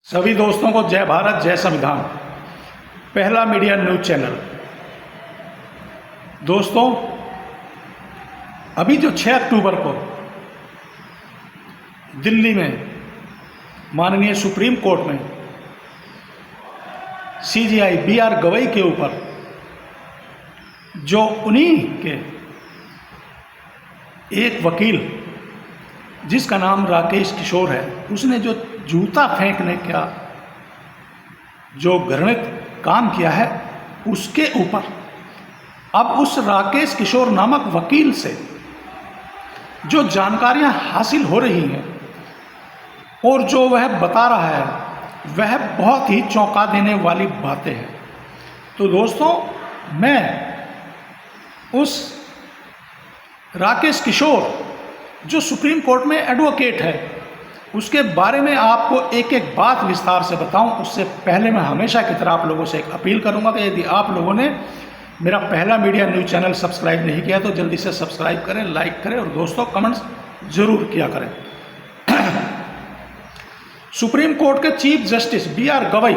सभी दोस्तों को जय भारत जय संविधान। पहला मीडिया न्यूज चैनल। दोस्तों, अभी जो 6 अक्टूबर को दिल्ली में माननीय सुप्रीम कोर्ट में सीजेआई बीआर गवई के ऊपर जो उन्हीं के एक वकील जिसका नाम राकेश किशोर है, उसने जो जूता फेंकने का जो घृणित काम किया है, उसके ऊपर अब उस राकेश किशोर नामक वकील से जो जानकारियां हासिल हो रही हैं और जो वह बता रहा है, वह बहुत ही चौंका देने वाली बातें हैं। तो दोस्तों, मैं उस राकेश किशोर जो सुप्रीम कोर्ट में एडवोकेट है, उसके बारे में आपको एक एक बात विस्तार से बताऊं, उससे पहले मैं हमेशा की तरह आप लोगों से एक अपील करूंगा कि यदि आप लोगों ने मेरा पहला मीडिया न्यूज़ चैनल सब्सक्राइब नहीं किया तो जल्दी से सब्सक्राइब करें, लाइक करें और दोस्तों कमेंट्स जरूर किया करें। सुप्रीम कोर्ट के चीफ जस्टिस बीआर गवई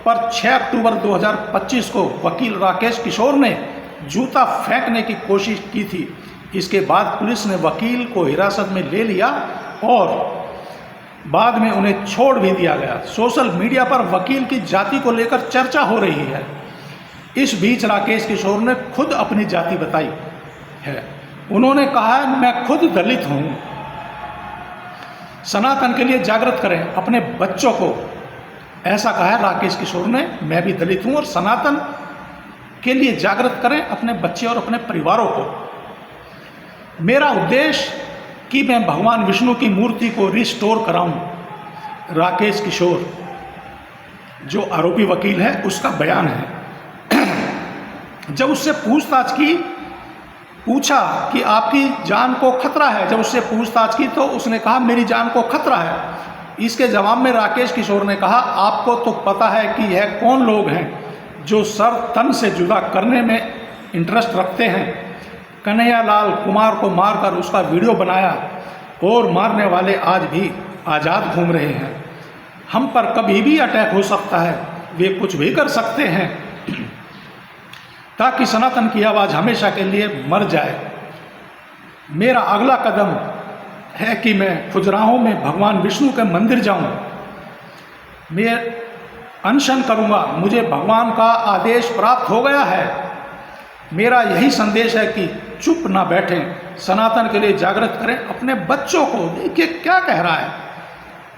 पर 6 अक्टूबर 2025 को वकील राकेश किशोर ने जूता फेंकने की कोशिश की थी। इसके बाद पुलिस ने वकील को हिरासत में ले लिया और बाद में उन्हें छोड़ भी दिया गया। सोशल मीडिया पर वकील की जाति को लेकर चर्चा हो रही है। इस बीच राकेश किशोर ने खुद अपनी जाति बताई है। उन्होंने कहा, मैं खुद दलित हूँ, सनातन के लिए जागृत करें अपने बच्चों को। ऐसा कहा है राकेश किशोर ने, मैं भी दलित हूँ और सनातन के लिए जागृत करें अपने बच्चे और अपने परिवारों को। मेरा उद्देश्य कि मैं भगवान विष्णु की मूर्ति को रिस्टोर कराऊं। राकेश किशोर जो आरोपी वकील है, उसका बयान है। जब उससे पूछताछ की, पूछा कि आपकी जान को खतरा है, जब उससे पूछताछ की तो उसने कहा मेरी जान को खतरा है। इसके जवाब में राकेश किशोर ने कहा, आपको तो पता है कि यह कौन लोग हैं जो सर तन से जुदा करने में इंटरेस्ट रखते हैं। कन्हैयालाल कुमार को मारकर उसका वीडियो बनाया और मारने वाले आज भी आज़ाद घूम रहे हैं। हम पर कभी भी अटैक हो सकता है, वे कुछ भी कर सकते हैं ताकि सनातन की आवाज़ हमेशा के लिए मर जाए। मेरा अगला कदम है कि मैं खजुराहो में भगवान विष्णु के मंदिर जाऊं। मैं अनशन करूंगा, मुझे भगवान का आदेश प्राप्त हो गया है। मेरा यही संदेश है कि चुप ना बैठें, सनातन के लिए जागृत करें अपने बच्चों को। देखिए क्या कह रहा है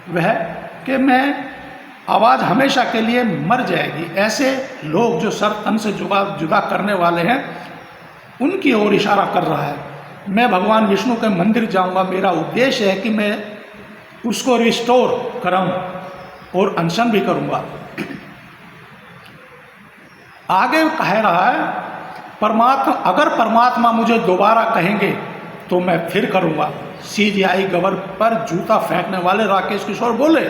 वह, कि मैं आवाज़ हमेशा के लिए मर जाएगी। ऐसे लोग जो सर तन से जुदा करने वाले हैं, उनकी ओर इशारा कर रहा है। मैं भगवान विष्णु के मंदिर जाऊंगा, मेरा उद्देश्य है कि मैं उसको रिस्टोर कराऊं और अनशन भी करूंगा। आगे कह रहा है, अगर परमात्मा मुझे दोबारा कहेंगे तो मैं फिर करूंगा। सीजेआई गवर पर जूता फेंकने वाले राकेश किशोर बोले।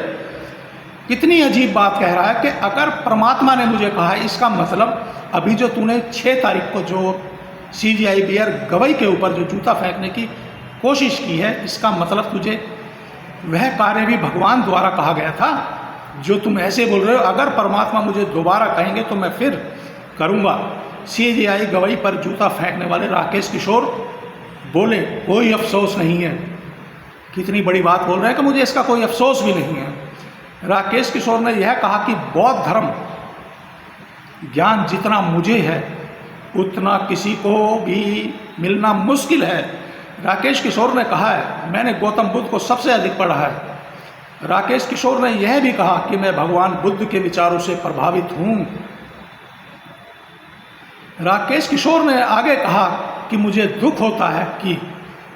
कितनी अजीब बात कह रहा है कि अगर परमात्मा ने मुझे कहा, इसका मतलब अभी जो तूने 6 तारीख को जो सीजेआई बीआर गवई के ऊपर जो जूता फेंकने की कोशिश की है, इसका मतलब तुझे वह कार्य भी भगवान द्वारा कहा गया था जो तुम ऐसे बोल रहे हो। अगर परमात्मा मुझे दोबारा कहेंगे तो मैं फिर करूंगा। सीजेआई गवई पर जूता फेंकने वाले राकेश किशोर बोले, कोई अफसोस नहीं है। कितनी बड़ी बात बोल रहे हैं कि मुझे इसका कोई अफसोस भी नहीं है। राकेश किशोर ने यह कहा कि बौद्ध धर्म ज्ञान जितना मुझे है उतना किसी को भी मिलना मुश्किल है। राकेश किशोर ने कहा है, मैंने गौतम बुद्ध को सबसे अधिक पढ़ा है। राकेश किशोर ने यह भी कहा कि मैं भगवान बुद्ध के विचारों से प्रभावित हूँ। राकेश किशोर ने आगे कहा कि मुझे दुख होता है कि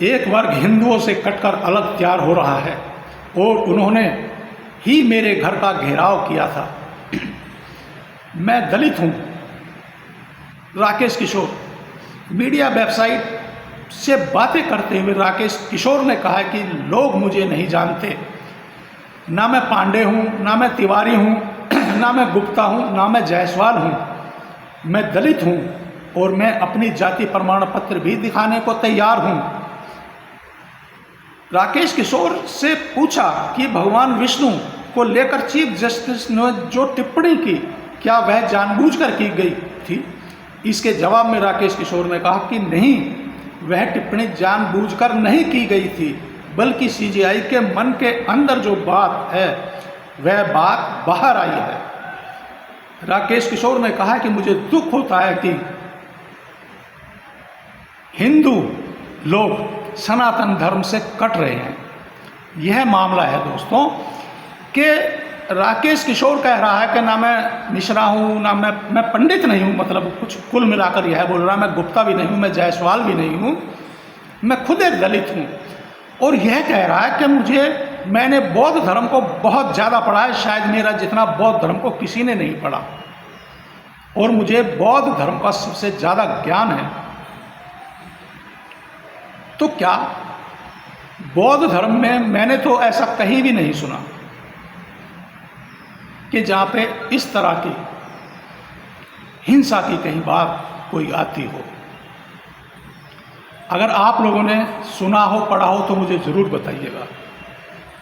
एक वर्ग हिंदुओं से कटकर अलग तैयार हो रहा है और उन्होंने ही मेरे घर का घेराव किया था। मैं दलित हूँ। राकेश किशोर मीडिया वेबसाइट से बातें करते हुए राकेश किशोर ने कहा कि लोग मुझे नहीं जानते, ना मैं पांडे हूँ, ना मैं तिवारी हूँ, ना मैं गुप्ता हूँ, ना मैं जायसवाल हूँ। मैं दलित हूँ और मैं अपनी जाति प्रमाण पत्र भी दिखाने को तैयार हूँ। राकेश किशोर से पूछा कि भगवान विष्णु को लेकर चीफ जस्टिस ने जो टिप्पणी की, क्या वह जानबूझकर की गई थी? इसके जवाब में राकेश किशोर ने कहा कि नहीं, वह टिप्पणी जानबूझकर नहीं की गई थी, बल्कि सीजेआई के मन के अंदर जो बात है वह बात बाहर आई है। राकेश किशोर ने कहा कि मुझे दुख होता है कि हिंदू लोग सनातन धर्म से कट रहे हैं। यह मामला है दोस्तों कि राकेश किशोर कह रहा है कि ना मैं मिश्रा हूँ, ना मैं पंडित नहीं हूँ, मतलब कुछ कुल मिलाकर यह बोल रहा है, मैं गुप्ता भी नहीं हूँ, मैं जायसवाल भी नहीं हूँ, मैं खुद एक दलित हूँ। और यह कह रहा है कि मैंने बौद्ध धर्म को बहुत ज़्यादा पढ़ा है, शायद मेरा जितना बौद्ध धर्म को किसी ने नहीं पढ़ा, और मुझे बौद्ध धर्म का सबसे ज़्यादा ज्ञान है। तो क्या बौद्ध धर्म में मैंने तो ऐसा कहीं भी नहीं सुना कि जहाँ पे इस तरह की हिंसा की कहीं बात कोई आती हो। अगर आप लोगों ने सुना हो, पढ़ा हो, तो मुझे ज़रूर बताइएगा।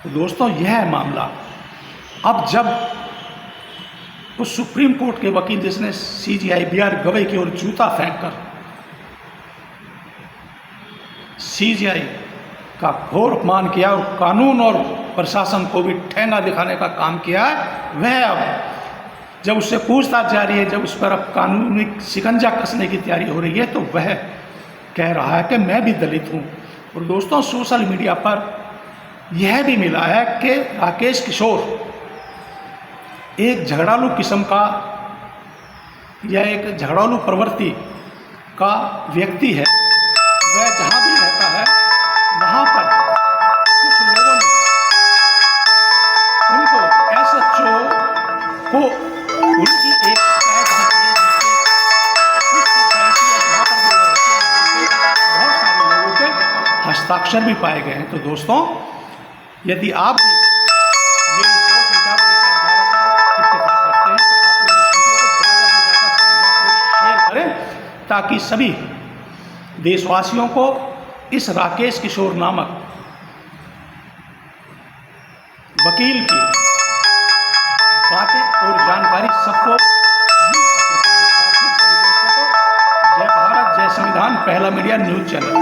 तो दोस्तों, यह है मामला। अब जब उस सुप्रीम कोर्ट के वकील जिसने सीजेआई बी.आर. गवई की ओर जूता फेंककर सीजेआई का घोर अपमान किया और कानून और प्रशासन को भी ठेंगा दिखाने का काम किया है, वह अब जब उससे पूछताछ जारी है, जब उस पर अब कानूनी शिकंजा कसने की तैयारी हो रही है, तो वह कह रहा है कि मैं भी दलित हूँ। और दोस्तों, सोशल मीडिया पर यह भी मिला है कि राकेश किशोर एक झगड़ालू किस्म का या एक झगड़ालू प्रवृत्ति का व्यक्ति है। वह जहाँ भी रहता है वहाँ पर कुछ लोगों ने उनको एसएचओ को उनकी एक शिकायत बहुत सारे लोगों के हस्ताक्षर भी पाए गए हैं। तो दोस्तों, यदि आप भी मेरी सोच विचारों से इत्तेफाक रखते हैं तो आप लोग इस वीडियो को ज़्यादा से ज़्यादा शेयर करें, ताकि सभी देशवासियों को इस राकेश किशोर नामक वकील की बातें और जानकारी सबको मिल सके। जय भारत, जय संविधान, पहला मीडिया न्यूज़ चैनल।